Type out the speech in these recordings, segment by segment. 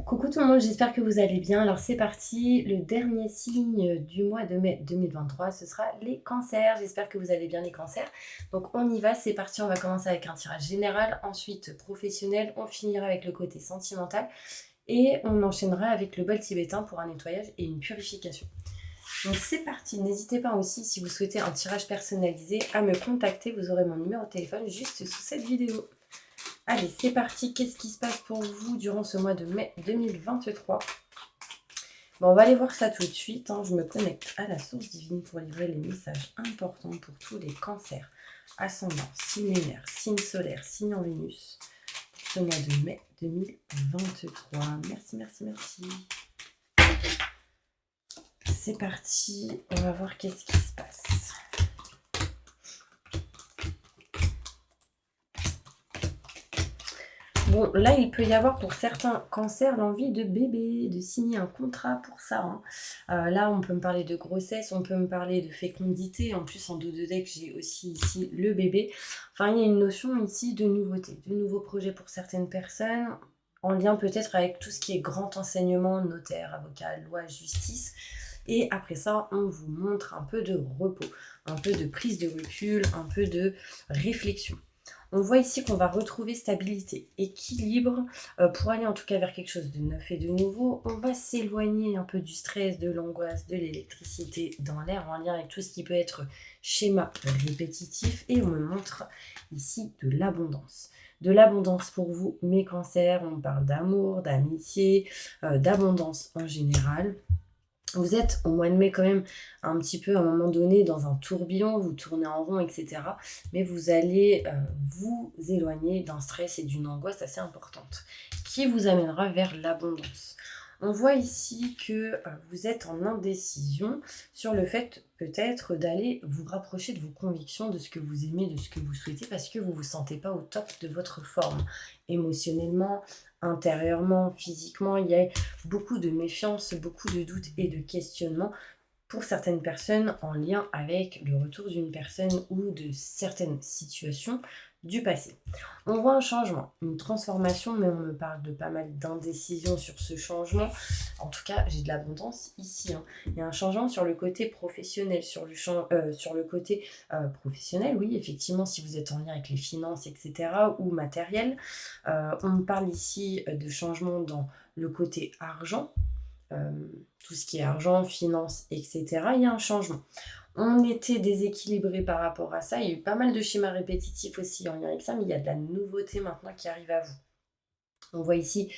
Coucou tout le monde, j'espère que vous allez bien. Alors c'est parti, le dernier signe du mois de mai 2023, ce sera les cancers. J'espère que vous allez bien les cancers. Donc on y va, c'est parti, on va commencer avec un tirage général, ensuite professionnel, on finira avec le côté sentimental et on enchaînera avec le bol tibétain pour un nettoyage et une purification. Donc c'est parti, n'hésitez pas aussi si vous souhaitez un tirage personnalisé à me contacter, vous aurez mon numéro de téléphone juste sous cette vidéo. Allez, c'est parti. Qu'est-ce qui se passe pour vous durant ce mois de mai 2023? Bon, on va aller voir ça tout de suite. Je me connecte à la source divine pour livrer les messages importants pour tous les cancers. Ascendant, signe lunaire, signe solaire, signe en Vénus. Pour ce mois de mai 2023. Merci, merci, merci. C'est parti. On va voir qu'est-ce qui se passe. Bon, là, il peut y avoir pour certains cancers l'envie de bébé, de signer un contrat pour ça. Là, on peut me parler de grossesse, on peut me parler de fécondité. En plus, en dos de deck, j'ai aussi ici le bébé. Enfin, il y a une notion ici de nouveauté, de nouveaux projets pour certaines personnes, en lien peut-être avec tout ce qui est grand enseignement, notaire, avocat, loi, justice. Et après ça, on vous montre un peu de repos, un peu de prise de recul, un peu de réflexion. On voit ici qu'on va retrouver stabilité, équilibre, pour aller en tout cas vers quelque chose de neuf et de nouveau. On va s'éloigner un peu du stress, de l'angoisse, de l'électricité dans l'air, en lien avec tout ce qui peut être schéma répétitif. Et on me montre ici de l'abondance. De l'abondance pour vous, mes cancers. On parle d'amour, d'amitié, d'abondance en général. Vous êtes au mois de mai quand même un petit peu à un moment donné dans un tourbillon, vous tournez en rond, etc. Mais vous allez vous éloigner d'un stress et d'une angoisse assez importante qui vous amènera vers l'abondance. On voit ici que vous êtes en indécision sur le fait peut-être d'aller vous rapprocher de vos convictions, de ce que vous aimez, de ce que vous souhaitez, parce que vous ne vous sentez pas au top de votre forme émotionnellement, intérieurement, physiquement. Il y a beaucoup de méfiance, beaucoup de doutes et de questionnements pour certaines personnes en lien avec le retour d'une personne ou de certaines situations du passé. On voit un changement, une transformation, mais on me parle de pas mal d'indécision sur ce changement. En tout cas, j'ai de l'abondance ici. Il y a un changement sur le côté professionnel, sur le côté professionnel, oui, effectivement, si vous êtes en lien avec les finances, etc., ou matériel. On me parle ici de changement dans le côté argent, tout ce qui est argent, finance, etc. Il y a un changement. On était déséquilibré par rapport à ça. Il y a eu pas mal de schémas répétitifs aussi en lien avec ça, mais il y a de la nouveauté maintenant qui arrive à vous. On voit ici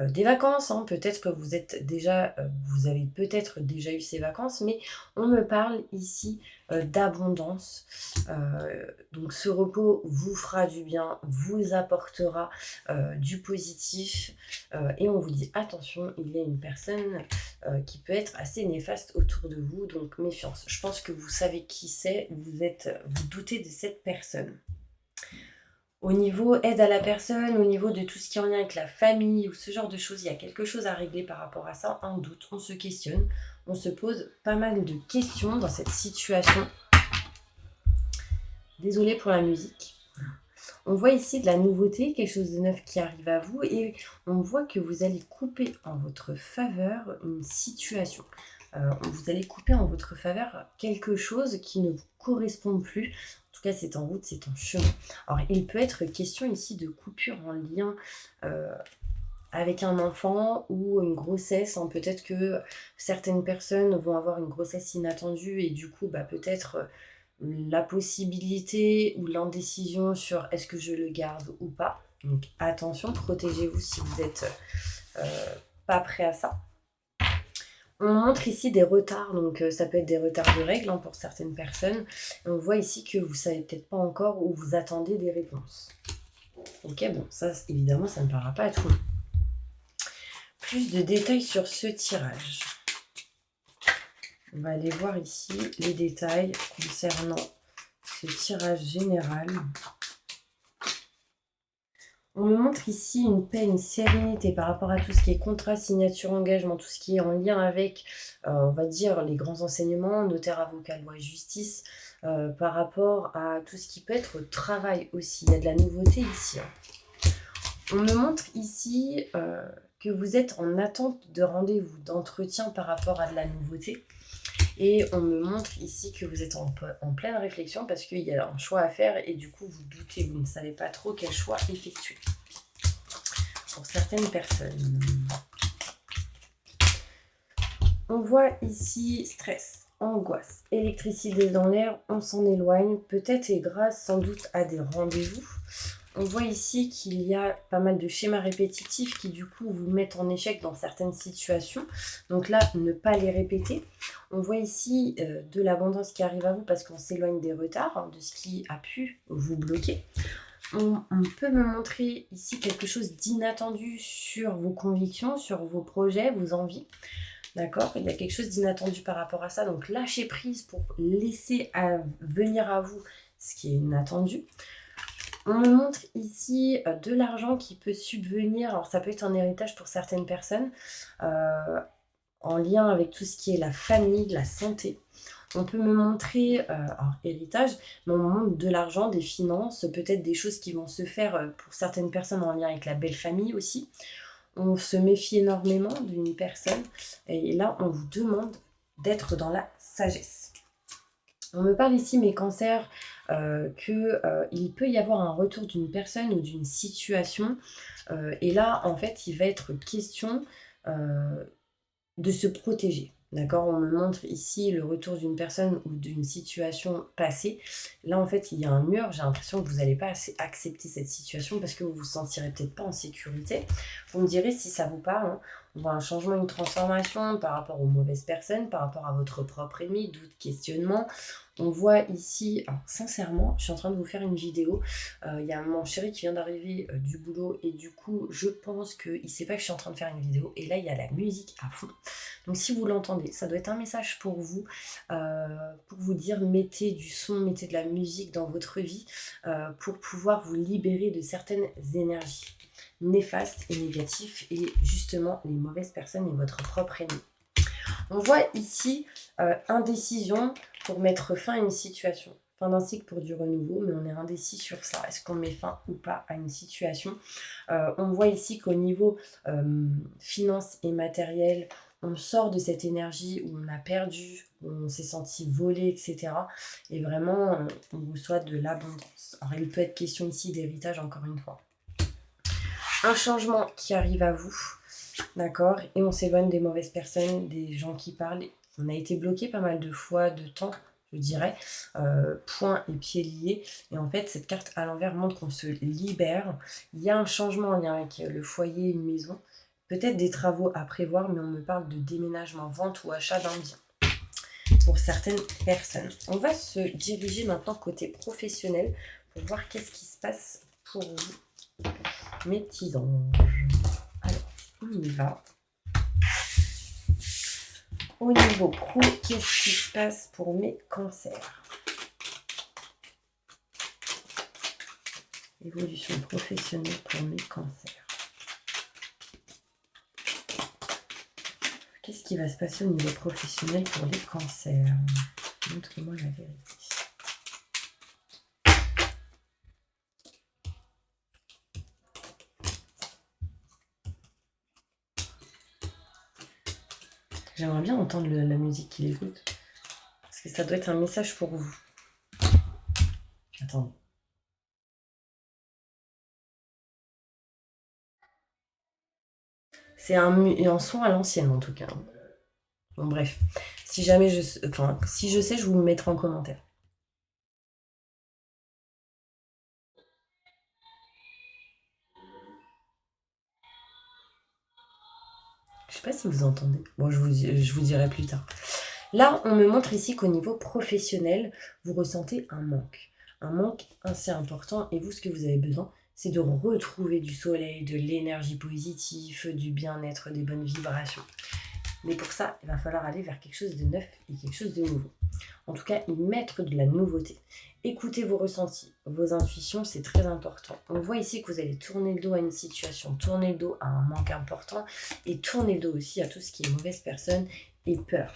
des vacances, peut-être que vous avez peut-être déjà eu ces vacances, mais on me parle ici d'abondance. Donc ce repos vous fera du bien, vous apportera du positif, et on vous dit attention, il y a une personne qui peut être assez néfaste autour de vous, donc méfiance. Je pense que vous savez qui c'est, vous doutez de cette personne. Au niveau aide à la personne, au niveau de tout ce qui est en lien avec la famille ou ce genre de choses, il y a quelque chose à régler par rapport à ça, un doute, on se questionne, on se pose pas mal de questions dans cette situation. Désolée pour la musique. On voit ici de la nouveauté, quelque chose de neuf qui arrive à vous et on voit que vous allez couper en votre faveur une situation. Vous allez couper en votre faveur quelque chose qui ne vous correspond plus. En tout cas, c'est en route, c'est en chemin. Alors, il peut être question ici de coupure en lien avec un enfant ou une grossesse. Peut-être que certaines personnes vont avoir une grossesse inattendue et du coup, peut-être la possibilité ou l'indécision sur est-ce que je le garde ou pas. Donc attention, protégez-vous si vous n'êtes pas prêt à ça. On montre ici des retards, donc ça peut être des retards de règles pour certaines personnes. Et on voit ici que vous ne savez peut-être pas encore où vous attendez des réponses. Ok, bon, ça évidemment, ça ne parlera pas à tout le monde. Plus de détails sur ce tirage. On va aller voir ici les détails concernant ce tirage général. On me montre ici une paix, une sérénité par rapport à tout ce qui est contrat, signature, engagement, tout ce qui est en lien avec, on va dire, les grands enseignements, notaire, avocat, loi et justice, par rapport à tout ce qui peut être travail aussi. Il y a de la nouveauté ici. On me montre ici que vous êtes en attente de rendez-vous, d'entretien par rapport à de la nouveauté. Et on me montre ici que vous êtes en pleine réflexion parce qu'il y a un choix à faire et du coup vous doutez, vous ne savez pas trop quel choix effectuer. Pour certaines personnes. On voit ici stress, angoisse, électricité dans l'air, on s'en éloigne, peut-être et grâce sans doute à des rendez-vous. On voit ici qu'il y a pas mal de schémas répétitifs qui du coup vous mettent en échec dans certaines situations. Donc là, ne pas les répéter. On voit ici de l'abondance qui arrive à vous parce qu'on s'éloigne des retards, hein, de ce qui a pu vous bloquer. On peut me montrer ici quelque chose d'inattendu sur vos convictions, sur vos projets, vos envies. D'accord? Il y a quelque chose d'inattendu par rapport à ça. Donc lâchez prise pour laisser venir à vous ce qui est inattendu. On me montre ici de l'argent qui peut subvenir. Alors ça peut être un héritage pour certaines personnes en lien avec tout ce qui est la famille, la santé. On peut me montrer, alors héritage, mais on me montre de l'argent, des finances, peut-être des choses qui vont se faire pour certaines personnes en lien avec la belle famille aussi. On se méfie énormément d'une personne et là on vous demande d'être dans la sagesse. On me parle ici, mes cancers, qu'il peut y avoir un retour d'une personne ou d'une situation. Et là, en fait, il va être question de se protéger. D'accord? On me montre ici le retour d'une personne ou d'une situation passée. Là, en fait, il y a un mur. J'ai l'impression que vous n'allez pas accepter cette situation parce que vous ne vous sentirez peut-être pas en sécurité. Vous me direz si ça vous parle. Hein. On voit un changement, une transformation par rapport aux mauvaises personnes, par rapport à votre propre ennemi, doute, questionnement. On voit ici, alors sincèrement, je suis en train de vous faire une vidéo. Il y a mon chéri qui vient d'arriver du boulot et du coup, je pense qu'il ne sait pas que je suis en train de faire une vidéo. Et là, il y a la musique à fond. Donc si vous l'entendez, ça doit être un message pour vous dire mettez du son, mettez de la musique dans votre vie pour pouvoir vous libérer de certaines énergies néfastes et négatives et justement les mauvaises personnes et votre propre ennemi. On voit ici indécision pour mettre fin à une situation. Fin d'un cycle pour du renouveau, mais on est indécis sur ça. Est-ce qu'on met fin ou pas à une situation? On voit ici qu'au niveau finance et matériel, on sort de cette énergie où on a perdu, où on s'est senti volé, etc. Et vraiment, on vous souhaite de l'abondance. Alors, il peut être question ici d'héritage, encore une fois. Un changement qui arrive à vous, d'accord? Et on s'éloigne des mauvaises personnes, des gens qui parlent. On a été bloqué pas mal de fois, de temps, je dirais, poings et pieds liés. Et en fait, cette carte à l'envers montre qu'on se libère. Il y a un changement en lien avec le foyer, une maison. Peut-être des travaux à prévoir, mais on me parle de déménagement, vente ou achat d'un bien pour certaines personnes. On va se diriger maintenant côté professionnel pour voir qu'est-ce qui se passe pour vous, mes petits anges. Alors, on y va. Au niveau pro, qu'est-ce qui se passe pour mes cancers? Évolution professionnelle pour mes cancers. Qu'est-ce qui va se passer au niveau professionnel pour les cancers? Montre-moi la vérité. J'aimerais bien entendre la musique qu'il écoute. Parce que ça doit être un message pour vous. Attendez. C'est un son à l'ancienne en tout cas. Bon bref. Si jamais si je sais, je vous le mettrai en commentaire. Je sais pas si vous entendez. Bon, je vous dirai plus tard. Là, on me montre ici qu'au niveau professionnel, vous ressentez un manque. Un manque assez important. Et vous, ce que vous avez besoin, c'est de retrouver du soleil, de l'énergie positive, du bien-être, des bonnes vibrations. Mais pour ça, il va falloir aller vers quelque chose de neuf et quelque chose de nouveau. En tout cas, y mettre de la nouveauté. Écoutez vos ressentis, vos intuitions, c'est très important. On voit ici que vous allez tourner le dos à une situation, tourner le dos à un manque important et tourner le dos aussi à tout ce qui est mauvaise personne et peur.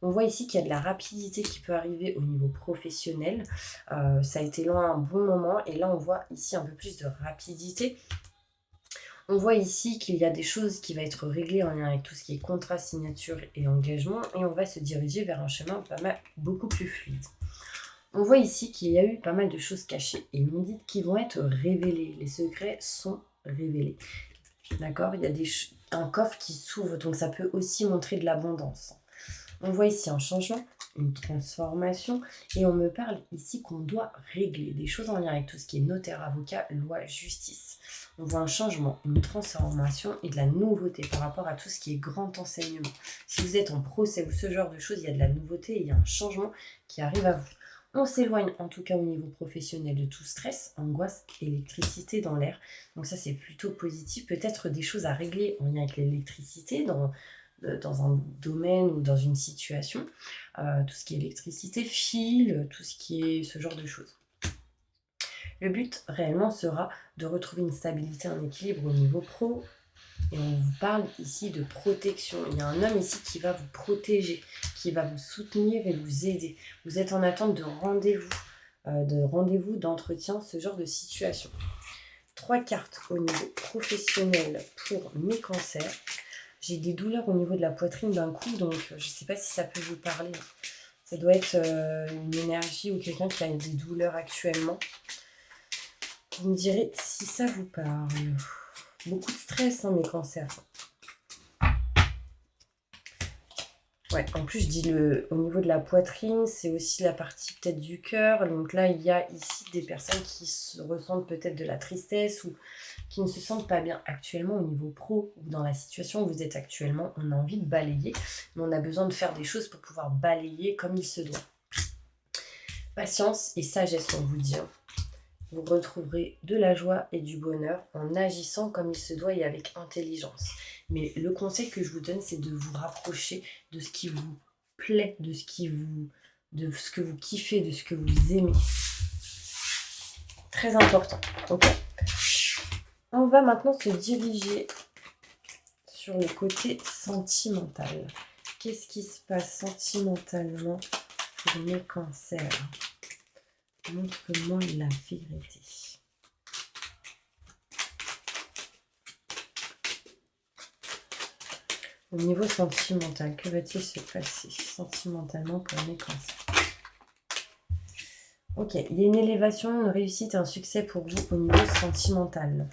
On voit ici qu'il y a de la rapidité qui peut arriver au niveau professionnel. Ça a été loin un bon moment et là on voit ici un peu plus de rapidité. On voit ici qu'il y a des choses qui vont être réglées en lien avec tout ce qui est contrat, signature et engagement, et on va se diriger vers un chemin beaucoup plus fluide. On voit ici qu'il y a eu pas mal de choses cachées et non dites qui vont être révélées. Les secrets sont révélés. D'accord? Il y a un coffre qui s'ouvre, donc ça peut aussi montrer de l'abondance. On voit ici un changement, une transformation, et on me parle ici qu'on doit régler des choses en lien avec tout ce qui est notaire, avocat, loi, justice. On voit un changement, une transformation et de la nouveauté par rapport à tout ce qui est grand enseignement. Si vous êtes en procès ou ce genre de choses, il y a de la nouveauté et il y a un changement qui arrive à vous. On s'éloigne en tout cas au niveau professionnel de tout stress, angoisse, électricité dans l'air. Donc ça c'est plutôt positif. Peut-être des choses à régler en lien avec l'électricité dans un domaine ou dans une situation. Tout ce qui est électricité, fil, tout ce qui est ce genre de choses. Le but réellement sera de retrouver une stabilité, un équilibre au niveau pro. Et on vous parle ici de protection. Il y a un homme ici qui va vous protéger, qui va vous soutenir et vous aider. Vous êtes en attente de rendez-vous, d'entretien, ce genre de situation. 3 cartes au niveau professionnel pour mes cancers. J'ai des douleurs au niveau de la poitrine d'un coup, donc je ne sais pas si ça peut vous parler. Ça doit être une énergie ou quelqu'un qui a des douleurs actuellement. Vous me direz si ça vous parle. Beaucoup de stress, mes cancers. Ouais, en plus, je dis au niveau de la poitrine, c'est aussi la partie peut-être du cœur. Donc là, il y a ici des personnes qui ressentent peut-être de la tristesse ou qui ne se sentent pas bien actuellement au niveau pro ou dans la situation où vous êtes actuellement. On a envie de balayer, mais on a besoin de faire des choses pour pouvoir balayer comme il se doit. Patience et sagesse, on vous dit. Vous retrouverez de la joie et du bonheur en agissant comme il se doit et avec intelligence. Mais le conseil que je vous donne, c'est de vous rapprocher de ce qui vous plaît, de ce que vous kiffez, de ce que vous aimez. Très important. Ok. On va maintenant se diriger sur le côté sentimental. Qu'est-ce qui se passe sentimentalement pour mes cancers? Montre-moi la vérité. Au niveau sentimental, que va-t-il se passer sentimentalement pour mes cancers? Ok, il y a une élévation, une réussite, un succès pour vous au niveau sentimental.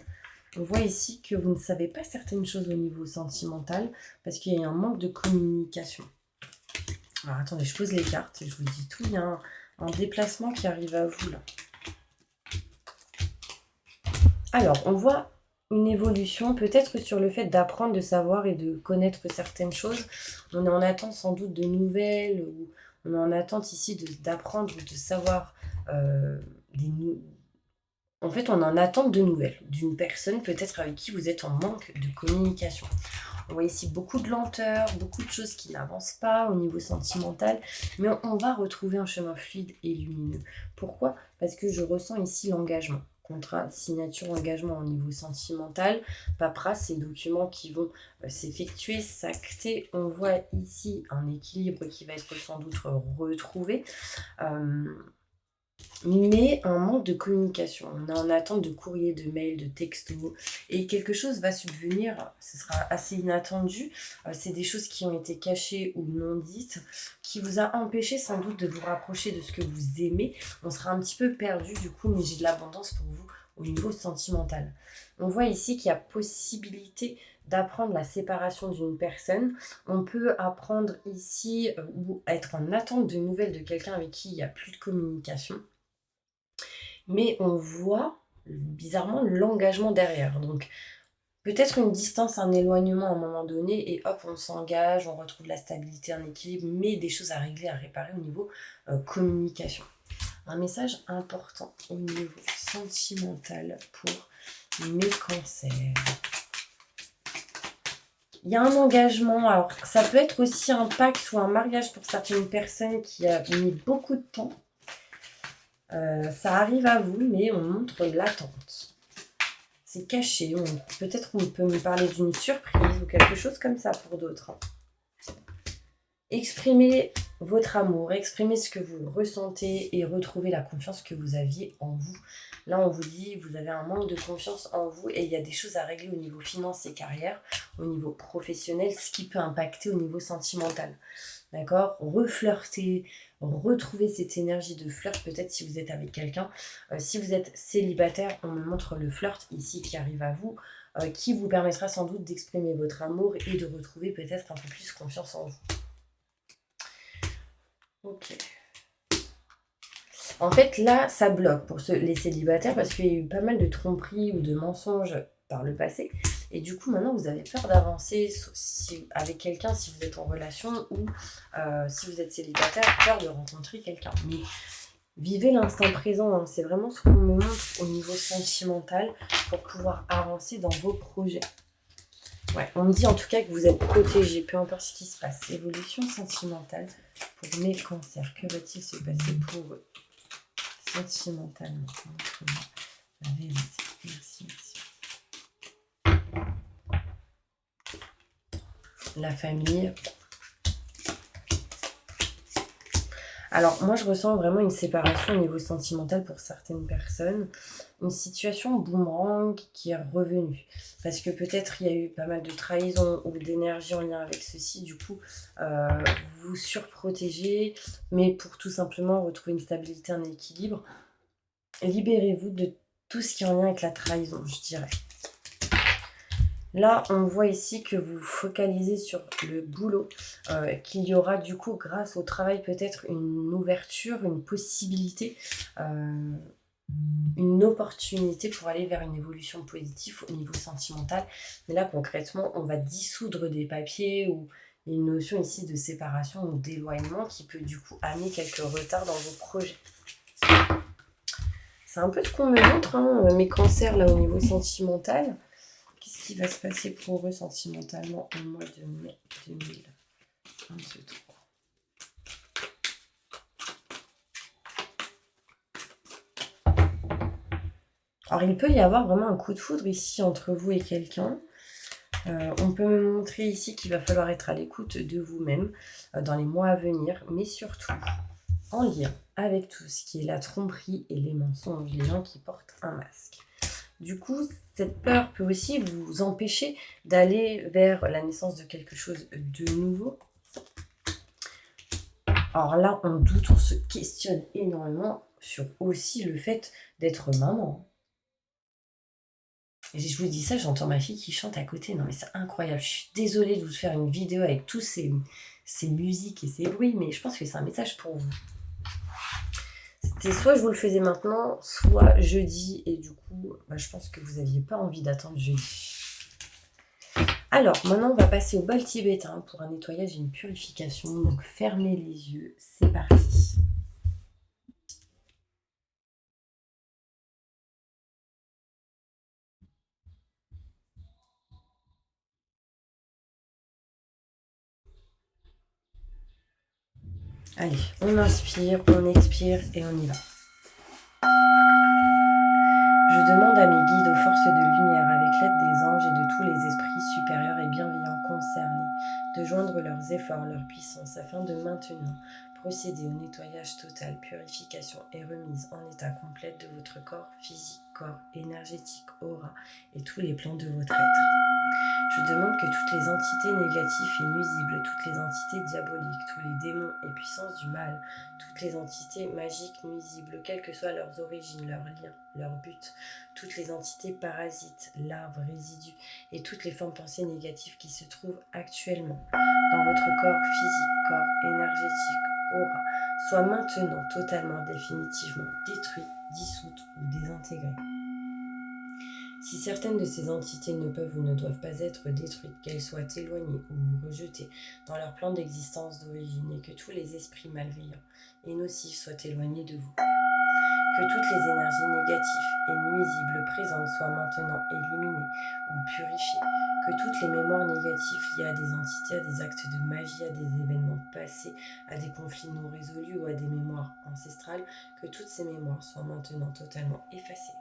On voit ici que vous ne savez pas certaines choses au niveau sentimental parce qu'il y a un manque de communication. Alors attendez, je pose les cartes et je vous dis tout. Il y a un déplacement qui arrive à vous là. Alors, on voit une évolution peut-être sur le fait d'apprendre, de savoir et de connaître certaines choses. On est en attente sans doute de nouvelles, ou on est en attente ici d'apprendre ou de savoir En fait, on est en attente de nouvelles d'une personne peut-être avec qui vous êtes en manque de communication. On voit ici beaucoup de lenteur, beaucoup de choses qui n'avancent pas au niveau sentimental, mais on va retrouver un chemin fluide et lumineux. Pourquoi? Parce que je ressens ici l'engagement. Contrat, signature, engagement au niveau sentimental, paperasse, ces documents qui vont s'effectuer, s'acter. On voit ici un équilibre qui va être sans doute retrouvé. Mais un manque de communication. On est en attente de courrier, de mails, de textos. Et quelque chose va subvenir, ce sera assez inattendu. C'est des choses qui ont été cachées ou non dites, qui vous a empêché sans doute de vous rapprocher de ce que vous aimez. On sera un petit peu perdu du coup, mais j'ai de l'abondance pour vous au niveau sentimental. On voit ici qu'il y a possibilité d'apprendre la séparation d'une personne. On peut apprendre ici ou être en attente de nouvelles de quelqu'un avec qui il n'y a plus de communication. Mais on voit bizarrement l'engagement derrière. Donc peut-être une distance, un éloignement à un moment donné, et hop, on s'engage, on retrouve la stabilité, un équilibre, mais des choses à régler, à réparer au niveau communication. Un message important au niveau sentimental pour mes cancers. Il y a un engagement, alors ça peut être aussi un pacte ou un mariage pour certaines personnes qui a mis beaucoup de temps. Ça arrive à vous, mais on montre l'attente. C'est caché. Peut-être on peut me parler d'une surprise ou quelque chose comme ça pour d'autres. Exprimer votre amour, exprimez ce que vous ressentez et retrouvez la confiance que vous aviez en vous. Là, on vous dit, vous avez un manque de confiance en vous et il y a des choses à régler au niveau finance et carrière, au niveau professionnel, ce qui peut impacter au niveau sentimental. D'accord? Reflirter, retrouver cette énergie de flirt, peut-être si vous êtes avec quelqu'un. Si vous êtes célibataire, on me montre le flirt ici qui arrive à vous, qui vous permettra sans doute d'exprimer votre amour et de retrouver peut-être un peu plus confiance en vous. Ok. En fait, là, ça bloque pour les célibataires parce qu'il y a eu pas mal de tromperies ou de mensonges par le passé. Et du coup, maintenant, vous avez peur d'avancer avec quelqu'un si vous êtes en relation ou si vous êtes célibataire, peur de rencontrer quelqu'un. Mais vivez l'instant présent, hein. C'est vraiment ce qu'on me montre au niveau sentimental pour pouvoir avancer dans vos projets. Ouais, on me dit en tout cas que vous êtes protégé, peu importe ce qui se passe. Évolution sentimentale pour mes cancers. Que va-t-il se passer pour eux sentimentalement? La vérité. Merci. La famille. Alors, moi, je ressens vraiment une séparation au niveau sentimental pour certaines personnes. Une situation boomerang qui est revenue. Parce que peut-être il y a eu pas mal de trahison ou d'énergie en lien avec ceci. Du coup, vous surprotégez. Mais pour tout simplement retrouver une stabilité, un équilibre, libérez-vous de tout ce qui est en lien avec la trahison, je dirais. Là, on voit ici que vous focalisez sur le boulot, qu'il y aura du coup, grâce au travail, peut-être une ouverture, une possibilité, une opportunité pour aller vers une évolution positive au niveau sentimental. Mais là, concrètement, on va dissoudre des papiers ou une notion ici de séparation ou d'éloignement qui peut du coup amener quelques retards dans vos projets. C'est un peu ce qu'on me montre, hein, mes cancers là au niveau sentimental. Qu'est-ce qui va se passer pour eux sentimentalement au mois de mai 2023? Alors, il peut y avoir vraiment un coup de foudre ici entre vous et quelqu'un. On peut me montrer ici qu'il va falloir être à l'écoute de vous-même dans les mois à venir, mais surtout en lien avec tout ce qui est la tromperie et les mensonges, les gens qui portent un masque. Du coup, cette peur peut aussi vous empêcher d'aller vers la naissance de quelque chose de nouveau. Alors là, on doute, on se questionne énormément sur aussi le fait d'être maman. Et je vous dis ça, j'entends ma fille qui chante à côté. Non mais c'est incroyable. Je suis désolée de vous faire une vidéo avec tous ces musiques et ces bruits, mais je pense que c'est un message pour vous. C'était soit je vous le faisais maintenant, soit jeudi, et du coup, je pense que vous n'aviez pas envie d'attendre jeudi. Alors, maintenant, on va passer au bal tibétain pour un nettoyage et une purification. Donc, fermez les yeux, c'est parti. Allez, on inspire, on expire et on y va. Je demande à mes guides, aux forces de lumière, avec l'aide des anges et de tous les esprits supérieurs et bienveillants concernés, de joindre leurs efforts, leur puissance, afin de maintenant procéder au nettoyage total, purification et remise en état complète de votre corps physique, corps énergétique, aura et tous les plans de votre être. Je demande que toutes les entités négatives et nuisibles, toutes les entités diaboliques, tous les démons et puissances du mal, toutes les entités magiques nuisibles, quelles que soient leurs origines, leurs liens, leurs buts, toutes les entités parasites, larves, résidus et toutes les formes pensées négatives qui se trouvent actuellement dans votre corps physique, corps énergétique, aura, soient maintenant totalement, définitivement détruites, dissoutes ou désintégrées. Si certaines de ces entités ne peuvent ou ne doivent pas être détruites, qu'elles soient éloignées ou rejetées dans leur plan d'existence d'origine et que tous les esprits malveillants et nocifs soient éloignés de vous. Que toutes les énergies négatives et nuisibles présentes soient maintenant éliminées ou purifiées. Que toutes les mémoires négatives liées à des entités, à des actes de magie, à des événements passés, à des conflits non résolus ou à des mémoires ancestrales, que toutes ces mémoires soient maintenant totalement effacées.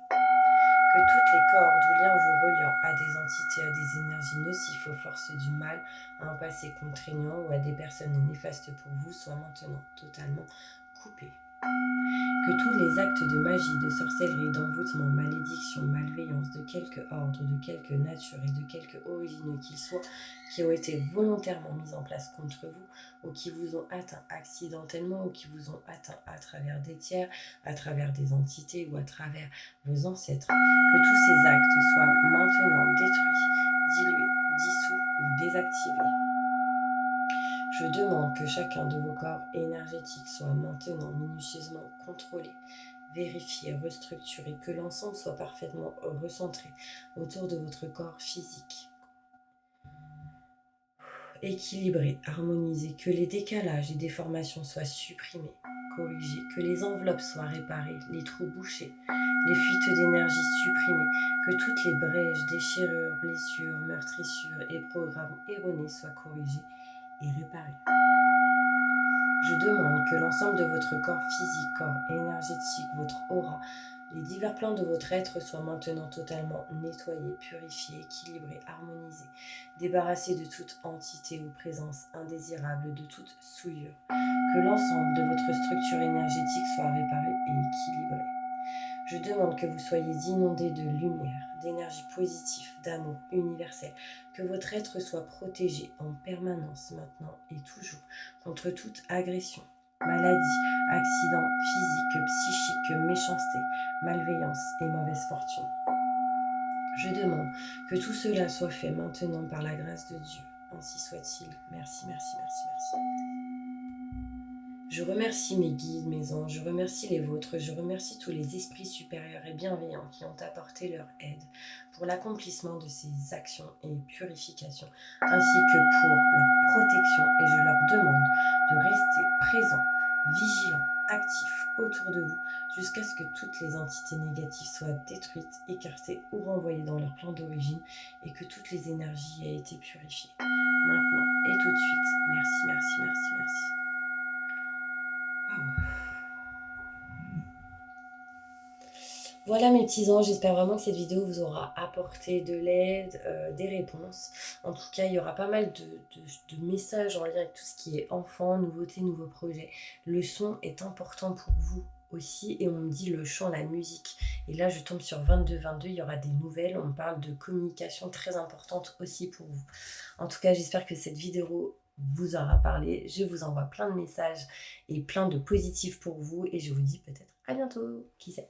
que toutes les cordes ou liens vous reliant à des entités, à des énergies nocives aux forces du mal, à un passé contraignant ou à des personnes néfastes pour vous soient maintenant totalement coupés. Que tous les actes de magie, de sorcellerie, d'envoûtement, malédiction, malveillance, de quelque ordre, de quelque nature et de quelque origine qu'ils soient, qui ont été volontairement mis en place contre vous, ou qui vous ont atteint accidentellement, ou qui vous ont atteint à travers des tiers, à travers des entités ou à travers vos ancêtres, que tous ces actes soient maintenant détruits, dilués, dissous ou désactivés. Je demande que chacun de vos corps énergétiques soit maintenant minutieusement contrôlé, vérifié, restructuré, que l'ensemble soit parfaitement recentré autour de votre corps physique. Équilibré, harmonisé, que les décalages et déformations soient supprimés, corrigés, que les enveloppes soient réparées, les trous bouchés, les fuites d'énergie supprimées, que toutes les brèches, déchirures, blessures, meurtrissures et programmes erronés soient corrigés et réparés. Je demande que l'ensemble de votre corps physique, corps énergétique, votre aura, les divers plans de votre être soient maintenant totalement nettoyés, purifiés, équilibrés, harmonisés, débarrassés de toute entité ou présence indésirable, de toute souillure. Que l'ensemble de votre structure énergétique soit réparé et équilibré. Je demande que vous soyez inondés de lumière, d'énergie positive, d'amour universel, que votre être soit protégé en permanence maintenant et toujours contre toute agression, maladie, accident physique, psychique, méchanceté, malveillance et mauvaise fortune. Je demande que tout cela soit fait maintenant par la grâce de Dieu. Ainsi soit-il. Merci, merci, merci, merci. Je remercie mes guides, mes anges, je remercie les vôtres, je remercie tous les esprits supérieurs et bienveillants qui ont apporté leur aide pour l'accomplissement de ces actions et purifications, ainsi que pour leur protection, et je leur demande de rester présents, vigilants, actifs autour de vous, jusqu'à ce que toutes les entités négatives soient détruites, écartées ou renvoyées dans leur plan d'origine, et que toutes les énergies aient été purifiées. Maintenant et tout de suite. Merci, merci, merci, merci. Voilà mes petits anges, j'espère vraiment que cette vidéo vous aura apporté de l'aide, des réponses. En tout cas, il y aura pas mal de messages en lien avec tout ce qui est enfant, nouveautés, nouveaux projets. Le son est important pour vous aussi, et on me dit le chant, la musique. Et là, je tombe sur 22-22, il y aura des nouvelles, on me parle de communication très importante aussi pour vous. En tout cas, j'espère que cette vidéo vous aura parlé. Je vous envoie plein de messages et plein de positifs pour vous, et je vous dis peut-être à bientôt, qui sait.